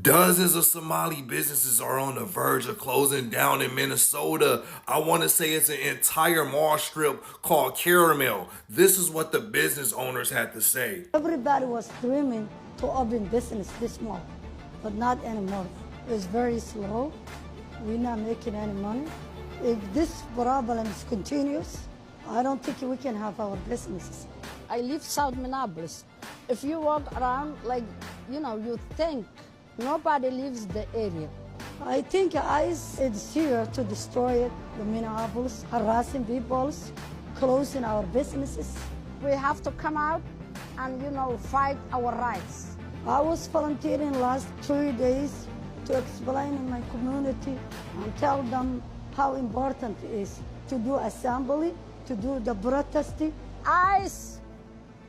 Dozens of Somali businesses are on the verge of closing down in Minnesota. I want to say it's an entire mall strip called Caramel. This is what the business owners had to say. Everybody was dreaming to open business this small, but not anymore. It's very slow. We're not making any money. If this problem continues, I don't think we can have our businesses. I live South Minneapolis. If you walk around, like, you think nobody lives the area. I think ICE is here to destroy it, the Minneapolis, harassing people, closing our businesses. We have to come out and, fight our rights. I was volunteering last 3 days to explain in my community and tell them how important it is to do assembly, to do the protesting. ICE,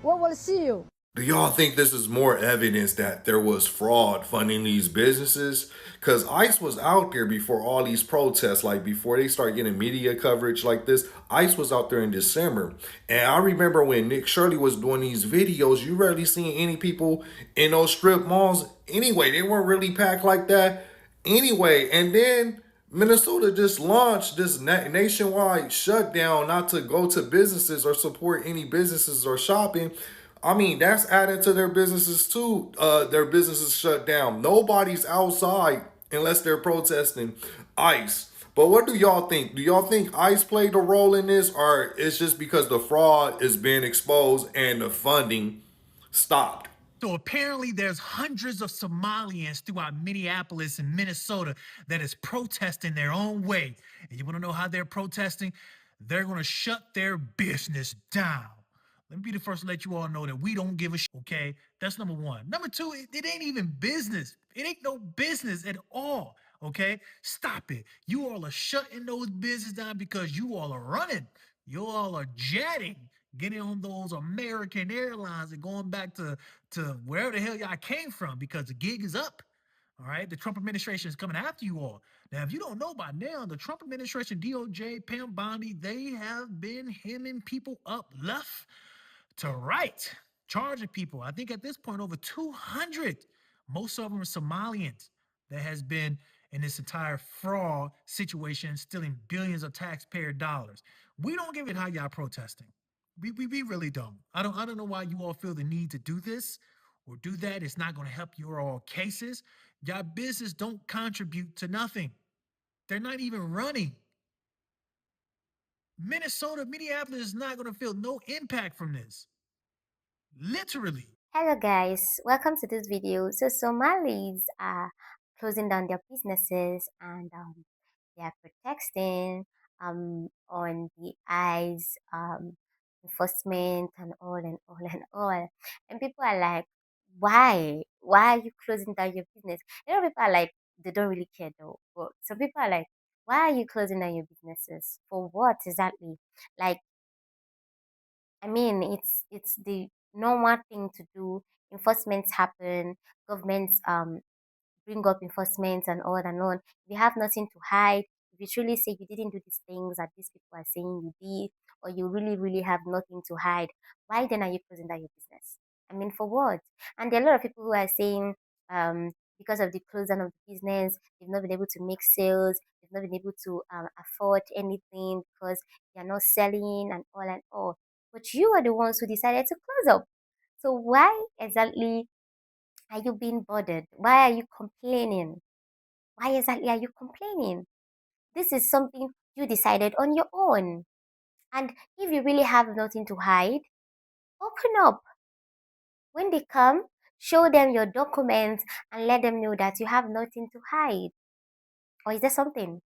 we will see you. Do y'all think this is more evidence that there was fraud funding these businesses? Because ICE was out there before all these protests, like before they start getting media coverage like this. ICE was out there in December. And I remember when Nick Shirley was doing these videos, you rarely seen any people in those strip malls. Anyway, they weren't really packed like that. Anyway, and then Minnesota just launched this nationwide shutdown not to go to businesses or support any businesses or shopping. I mean, that's added to their businesses too. Their businesses shut down. Nobody's outside unless they're protesting ICE. But what do y'all think? Do y'all think ICE played a role in this, or it's just because the fraud is being exposed and the funding stopped? So apparently there's hundreds of Somalians throughout Minneapolis and Minnesota that is protesting their own way. And you want to know how they're protesting? They're going to shut their business down. Let me be the first to let you all know that we don't give a shit, okay? That's number one. Number two, it ain't even business. It ain't no business at all, okay? Stop it. You all are shutting those businesses down because you all are running. You all are jetting, getting on those American Airlines and going back to wherever the hell y'all came from because the gig is up. All right, the Trump administration is coming after you all. Now, if you don't know by now, the Trump administration, DOJ, Pam Bondi, they have been hemming people up left to right, charging people. I think at this point, over 200, most of them are Somalians that has been in this entire fraud situation, stealing billions of taxpayer dollars. We don't give it how y'all protesting. We really don't. I don't know why you all feel the need to do this or do that. It's not going to help your all cases. Y'all business don't contribute to nothing. They're not even running. Minneapolis is not going to feel no impact from this. Literally. Hello guys, welcome to this video. So Somalis are closing down their businesses and they are protesting on the eyes enforcement and all and all and all. And people are like, why? Why are you closing down your business? You know, people are like, they don't really care though. But some people are like, why are you closing down your businesses? For what exactly? Like, I mean, it's the normal thing to do. Enforcements happen, governments bring up enforcements and all and on. If you have nothing to hide, if you truly say you didn't do these things that these people are saying you did, or you really, really have nothing to hide, why then are you closing down your business? I mean, for what? And there are a lot of people who are saying because of the close down of the business, they've not been able to make sales, they've not been able to afford anything because they're not selling and all and all. But you are the ones who decided to close up. So why exactly are you being bothered? Why are you complaining? Why exactly are you complaining? This is something you decided on your own. And if you really have nothing to hide, open up. When they come, show them your documents and let them know that you have nothing to hide. Or is there something?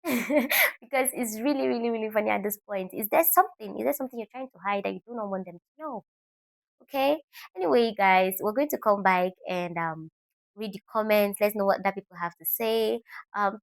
Because it's really, really, really funny at this point. Is there something? Is there something you're trying to hide that you do not want them to know? Okay. Anyway, guys, we're going to come back and read the comments. Let's know what that people have to say.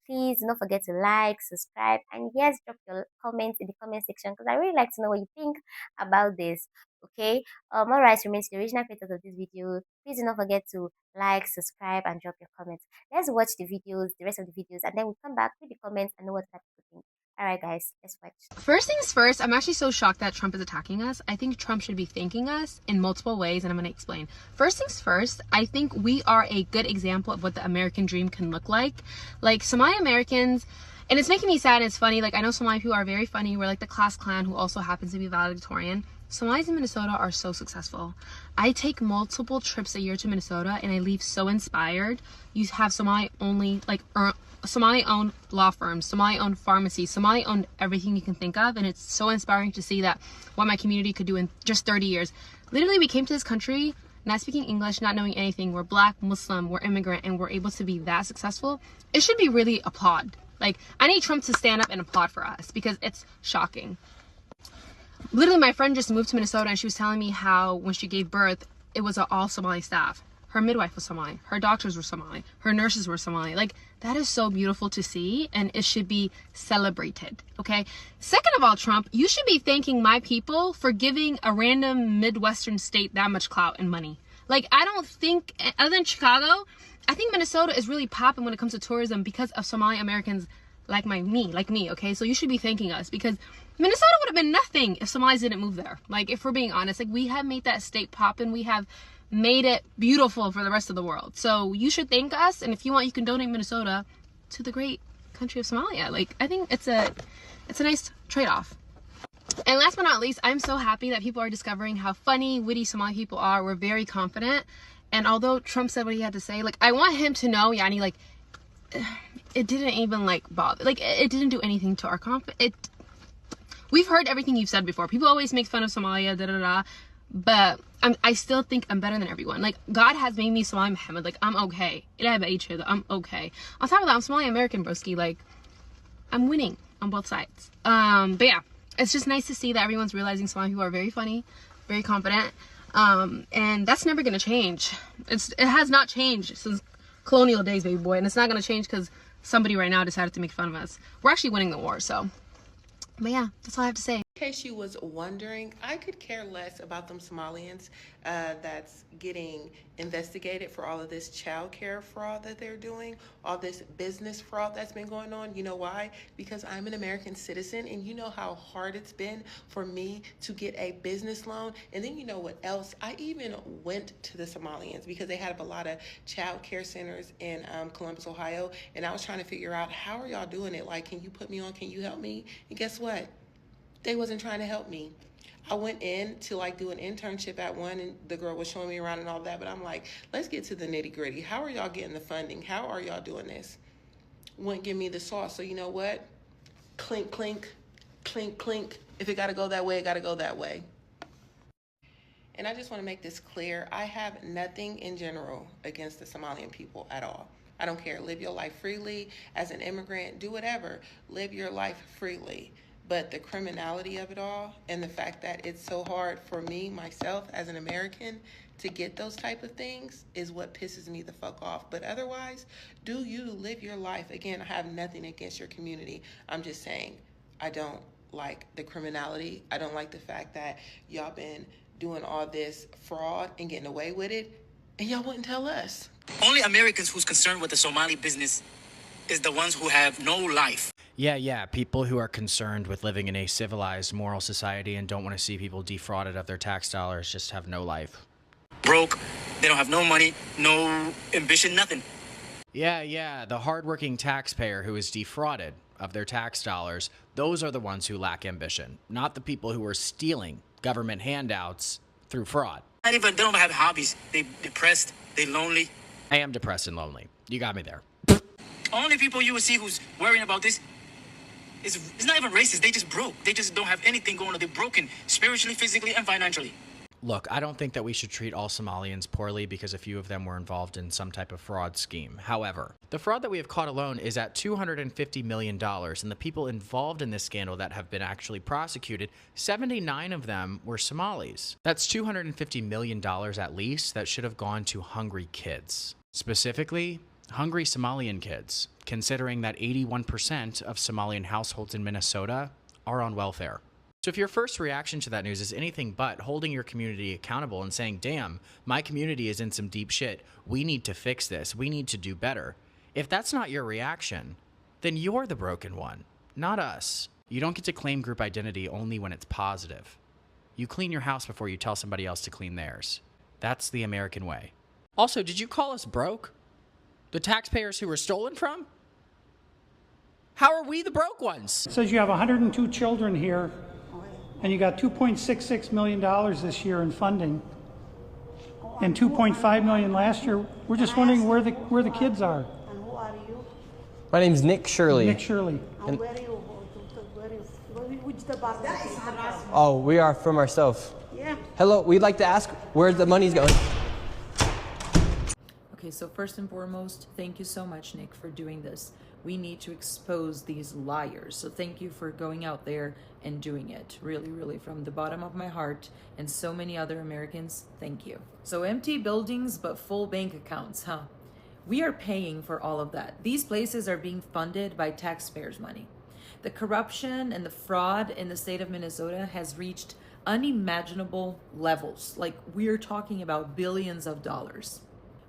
Please do not forget to like, subscribe, and yes, drop your comments in the comment section because I really like to know what you think about this. Okay. All rights remains the original creators of this video. Please do not forget to like, subscribe, and drop your comments. Let's watch the videos, the rest of the videos, and then we'll come back with the comments and know what that people think. All right, guys, let's watch. First things first, I'm actually so shocked that Trump is attacking us. I think Trump should be thanking us in multiple ways, and I'm going to explain. First things first, I think we are a good example of what the American dream can look like. Like, Somali Americans, and it's making me sad and it's funny. Like, I know Somali people are very funny. We're like the class clan who also happens to be valedictorian. Somalis in Minnesota are so successful. I take multiple trips a year to Minnesota, and I leave so inspired. You have Somali-only, like, Somali-owned law firms, Somali-owned pharmacies, Somali-owned everything you can think of, and it's so inspiring to see that what my community could do in just 30 years. Literally, we came to this country not speaking English, not knowing anything. We're Black, Muslim, we're immigrant, and we're able to be that successful. It should be really applauded. Like, I need Trump to stand up and applaud for us because it's shocking. Literally, my friend just moved to Minnesota, and she was telling me how when she gave birth, it was an all Somali staff. Her midwife was Somali. Her doctors were Somali. Her nurses were Somali. Like, that is so beautiful to see, and it should be celebrated, okay? Second of all, Trump, you should be thanking my people for giving a random Midwestern state that much clout and money. Like, I don't think, other than Chicago, I think Minnesota is really popping when it comes to tourism because of Somali Americans like me, okay? So you should be thanking us because Minnesota would have been nothing if Somalis didn't move there. Like, if we're being honest, like, we have made that state pop, and we have made it beautiful for the rest of the world. So you should thank us, and if you want, you can donate Minnesota to the great country of Somalia. Like, I think it's a nice trade-off. And last but not least, I'm so happy that people are discovering how funny, witty Somali people are. We're very confident, and although Trump said what he had to say, like, I want him to know, Yani, like, it didn't even, like, bother, like, it didn't do anything to our confidence. We've heard everything you've said before. People always make fun of Somalia, da-da-da, but I still think I'm better than everyone. Like, God has made me Somali Muhammad. Like, I'm okay. I'm okay. On top of that, I'm Somali American, broski. Like, I'm winning on both sides. But yeah, it's just nice to see that everyone's realizing Somali people are very funny, very confident, and that's never gonna change. It has not changed since colonial days, baby boy, and it's not gonna change because somebody right now decided to make fun of us. We're actually winning the war, so. But yeah, that's all I have to say. In case you was wondering, I could care less about them Somalians that's getting investigated for all of this child care fraud that they're doing, all this business fraud that's been going on. You know why? Because I'm an American citizen, and you know how hard it's been for me to get a business loan. And then you know what else? I even went to the Somalians because they had a lot of child care centers in Columbus, Ohio, and I was trying to figure out, how are y'all doing it? Like, can you put me on? Can you help me? And guess what? They wasn't trying to help me. I went in to, like, do an internship at one, and the girl was showing me around and all that, but I'm like, let's get to the nitty gritty. How are y'all getting the funding? How are y'all doing this? Wouldn't give me the sauce. So you know what? Clink, clink, clink, clink. If it got to go that way, it got to go that way. And I just want to make this clear. I have nothing in general against the Somalian people at all. I don't care. Live your life freely. As an immigrant, do whatever. Live your life freely. But the criminality of it all, and the fact that it's so hard for me, myself, as an American, to get those type of things is what pisses me the fuck off. But otherwise, do you live your life. Again, I have nothing against your community. I'm just saying, I don't like the criminality. I don't like the fact that y'all been doing all this fraud and getting away with it, and y'all wouldn't tell us. Only Americans who's concerned with the Somali business is the ones who have no life. Yeah, people who are concerned with living in a civilized, moral society and don't want to see people defrauded of their tax dollars just have no life. Broke, they don't have no money, no ambition, nothing. Yeah, the hardworking taxpayer who is defrauded of their tax dollars, those are the ones who lack ambition, not the people who are stealing government handouts through fraud. They don't have hobbies. They depressed, they lonely. I am depressed and lonely. You got me there. Only people you will see who's worrying about this it's not even racist. They just broke. They just don't have anything going on. They're broken spiritually, physically, and financially. Look, I don't think that we should treat all Somalians poorly because a few of them were involved in some type of fraud scheme. However, the fraud that we have caught alone is at $250 million, and the people involved in this scandal that have been actually prosecuted, 79 of them were Somalis. That's $250 million at least that should have gone to hungry kids. Specifically, hungry Somalian kids, considering that 81% of Somalian households in Minnesota are on welfare. So if your first reaction to that news is anything but holding your community accountable and saying, damn, my community is in some deep shit, we need to fix this, we need to do better. If that's not your reaction, then you're the broken one, not us. You don't get to claim group identity only when it's positive. You clean your house before you tell somebody else to clean theirs. That's the American way. Also, did you call us broke? The taxpayers who were stolen from? How are we the broke ones? It says you have 102 children here, and you got $2.66 million this year in funding, and $2.5 million last year. We're just wondering where the kids are. And who are you? My name's Nick Shirley. Nick Shirley. And where are you? Which department? Oh, we are from ourselves. Yeah. Hello, we'd like to ask where the money's going. Okay, so first and foremost, thank you so much, Nick, for doing this. We need to expose these liars. So thank you for going out there and doing it. Really, really, from the bottom of my heart, and so many other Americans, thank you. So empty buildings, but full bank accounts, huh? We are paying for all of that. These places are being funded by taxpayers' money. The corruption and the fraud in the state of Minnesota has reached unimaginable levels. Like, we're talking about billions of dollars.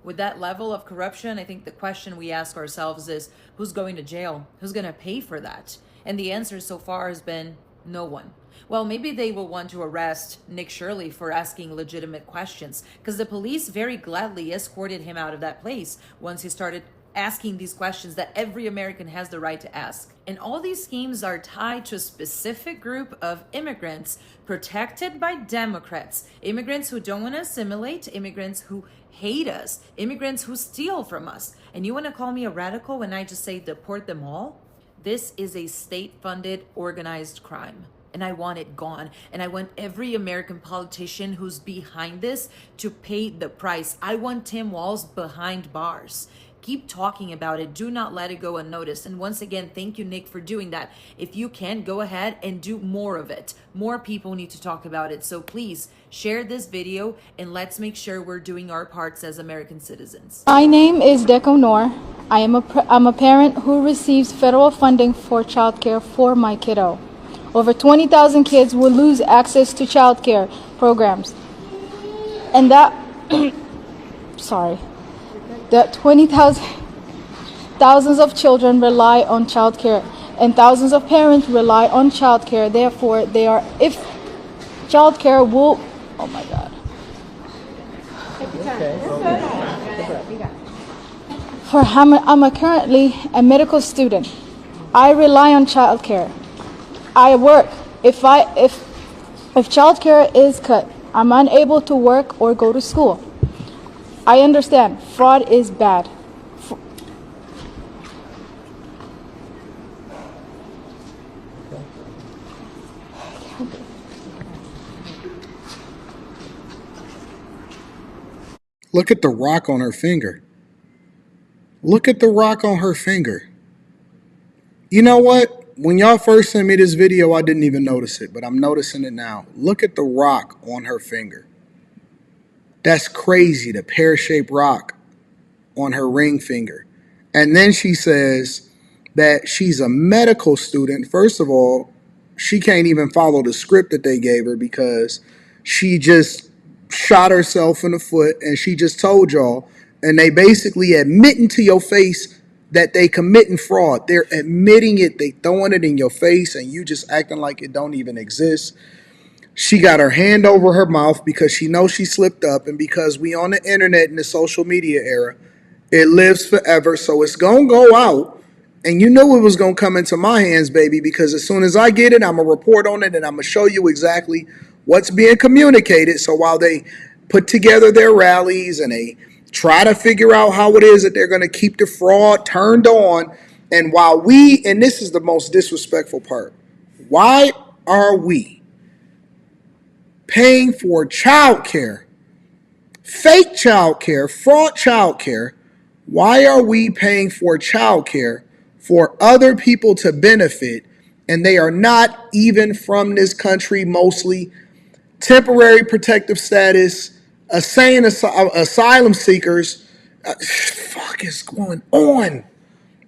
With that level of corruption, I think the question we ask ourselves is, who's going to jail? Who's going to pay for that? And the answer so far has been no one. Well, maybe they will want to arrest Nick Shirley for asking legitimate questions, because the police very gladly escorted him out of that place once he started asking these questions that every American has the right to ask. And all these schemes are tied to a specific group of immigrants protected by Democrats. Immigrants who don't want to assimilate, immigrants who hate us, immigrants who steal from us. And you want to call me a radical when I just say deport them all? This is a state-funded organized crime. And I want it gone. And I want every American politician who's behind this to pay the price. I want Tim Walz behind bars. Keep talking about it. Do not let it go unnoticed. And once again, thank you, Nick, for doing that. If you can, go ahead and do more of it. More people need to talk about it. So please share this video and let's make sure we're doing our parts as American citizens. My name is Deco Noor. I'm a parent who receives federal funding for childcare for my kiddo. Over 20,000 kids will lose access to childcare programs. And that, that thousands of children rely on childcare, and thousands of parents rely on childcare. Therefore, if childcare will, oh my God. I'm currently a medical student. I rely on childcare. I work. If childcare is cut, I'm unable to work or go to school. I understand fraud is bad. Look at the rock on her finger. Look at the rock on her finger. You know what? When y'all first sent me this video, I didn't even notice it, but I'm noticing it now. Look at the rock on her finger. That's crazy, the pear-shaped rock on her ring finger. And then she says that she's a medical student. First of all, she can't even follow the script that they gave her because she just shot herself in the foot, and she just told y'all, and they basically admitting to your face that they committing fraud. They're admitting it, they throwing it in your face, and you just acting like it don't even exist. She got her hand over her mouth because she knows she slipped up, and because we on the internet in the social media era, it lives forever, so it's gonna go out. And you knew it was gonna come into my hands, baby, because as soon as I get it, I'm gonna report on it and I'm gonna show you exactly what's being communicated. So while they put together their rallies and they try to figure out how it is that they're gonna keep the fraud turned on, and while we, and this is the most disrespectful part, why are we paying for child care, fake child care, fraud child care? Why are we paying for child care for other people to benefit, and they are not even from this country, mostly temporary protective status, asylum seekers? Fuck is going on?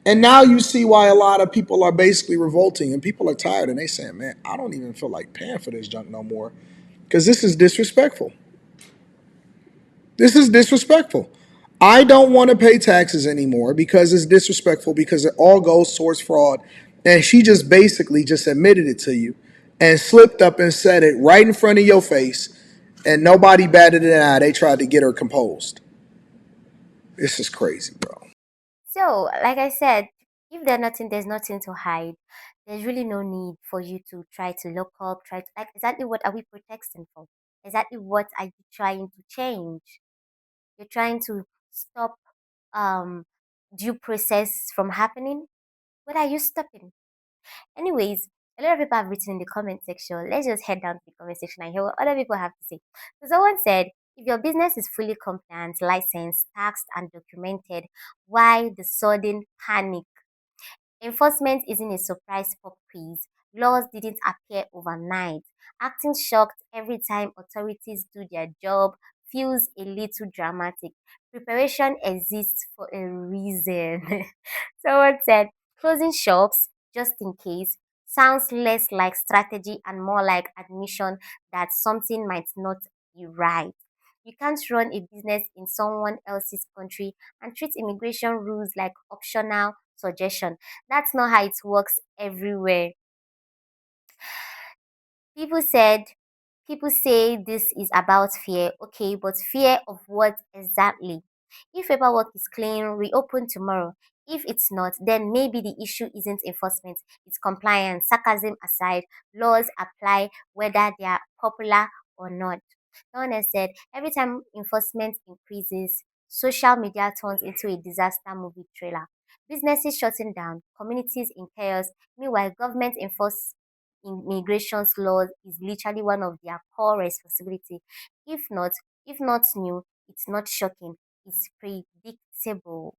And now you see why a lot of people are basically revolting, and people are tired, and they saying, man, I don't even feel like paying for this junk no more, because this is disrespectful. This is disrespectful. I don't want to pay taxes anymore because it's disrespectful, because it all goes towards fraud, And she just basically just admitted it to you and slipped up and said it right in front of your face, and nobody batted an eye. They tried to get her composed. This is crazy, bro. So, like I said, if there's nothing to hide. There's really no need for you to try to look up, try to like exactly what are we protesting for? Exactly what are you trying to change? You're trying to stop um due process from happening. What are you stopping? Anyways, a lot of people have written in the comment section. Let's just head down to the comment section and hear what other people have to say. So someone said, if your business is fully compliant, licensed, taxed, and documented, why the sudden panic? Enforcement isn't a surprise pop quiz. Laws didn't appear overnight. Acting shocked every time authorities do their job feels a little dramatic. Preparation exists for a reason. Someone said, closing shops just in case sounds less like strategy and more like admission that something might not be right. You can't run a business in someone else's country and treat immigration rules like optional suggestion. That's not how it works everywhere. People said, people say this is about fear. Okay, but fear of what exactly? If paperwork is clean, reopen tomorrow. If it's not, then maybe the issue isn't enforcement, it's compliance. Sarcasm aside, laws apply whether they are popular or not. Someone has said, every time enforcement increases, social media turns into a disaster movie trailer. Businesses shutting down, communities in chaos. Meanwhile, government enforce immigration laws is literally one of their core responsibility. If not, if not new, it's not shocking. It's predictable.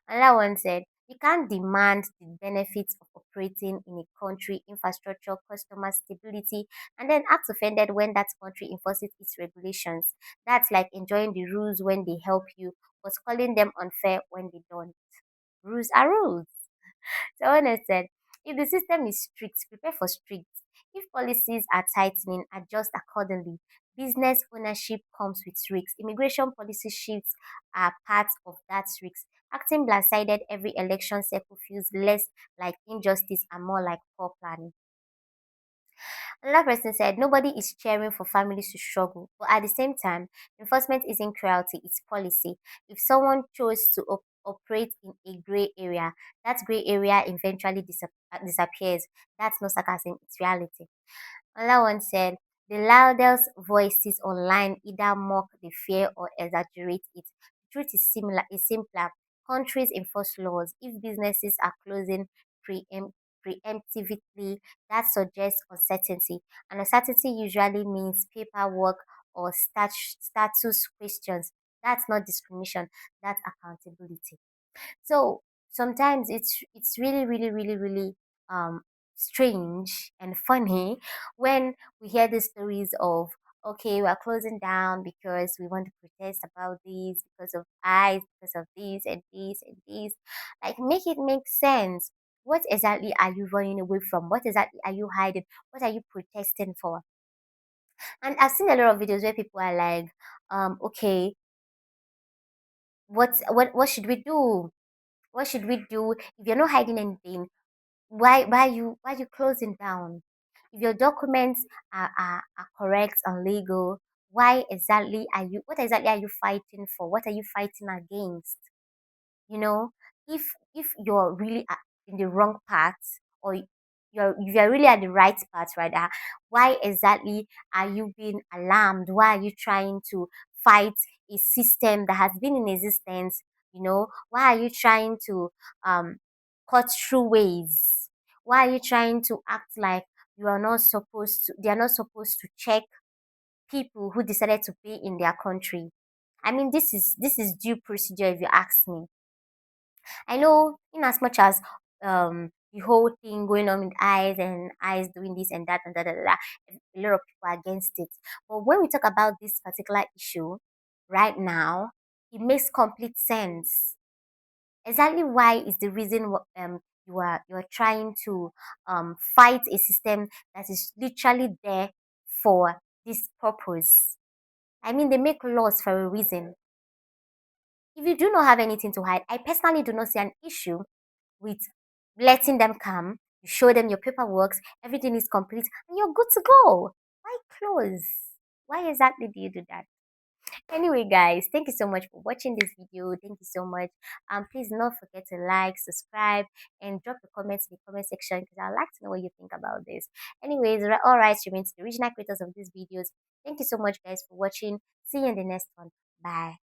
Another one said, you can't demand the benefits of operating in a country, infrastructure, customer stability, and then act offended when that country enforces its regulations. That's like enjoying the rules when they help you, but calling them unfair when they don't. Rules are rules. Someone has said, if the system is strict, prepare for strict. If policies are tightening, adjust accordingly. Business ownership comes with risks. Immigration policy shifts are part of that risk. Acting blindsided every election cycle feels less like injustice and more like poor planning. Another person said, nobody is cheering for families to struggle, but at the same time, enforcement isn't cruelty, it's policy. If someone chose to operate in a gray area, that gray area eventually disappears. That's no sarcasm, it's reality. Another one said, the loudest voices online either mock the fear or exaggerate it. The truth is simpler. Countries enforce laws. If businesses are closing preemptively, that suggests uncertainty. And uncertainty usually means paperwork or status questions. That's not discrimination, that's accountability. So sometimes it's really strange and funny when we hear the stories of, okay, we're closing down because we want to protest about this, because of eyes, because of this and this and this. Like, make it make sense. What exactly are you running away from? What exactly are you hiding? What are you protesting for? And I've seen a lot of videos where people are like, okay, what should we do? What should we do? If you're not hiding anything, why are you closing down? If your documents are correct and legal, what exactly are you fighting for? What are you fighting against? You know, if you're really in the wrong path, or you're really at the right path, rather, why exactly are you being alarmed? Why are you trying to fight a system that has been in existence? Why are you trying to um cut through ways? Why are you trying to act like they are not supposed to check people who decided to be in their country? I mean, this is due procedure, if you ask me. I know, in as much as the whole thing going on with eyes and eyes doing this and that and that, a lot of people are against it. But when we talk about this particular issue right now, it makes complete sense. Exactly why is the reason you are trying to fight a system that is literally there for this purpose. I mean, they make laws for a reason. If you do not have anything to hide, I personally do not see an issue with letting them come You show them your paperwork, everything is complete, and you're good to go. Why close? Why exactly do you do that? Anyway, guys, thank you so much for watching this video. Thank you so much. Please don't forget to like, subscribe, and drop the comments in the comment section, because I'd like to know what you think about this. Anyways, all rights remain to the original creators of these videos. Thank you so much, guys, for watching. See you in the next one. Bye.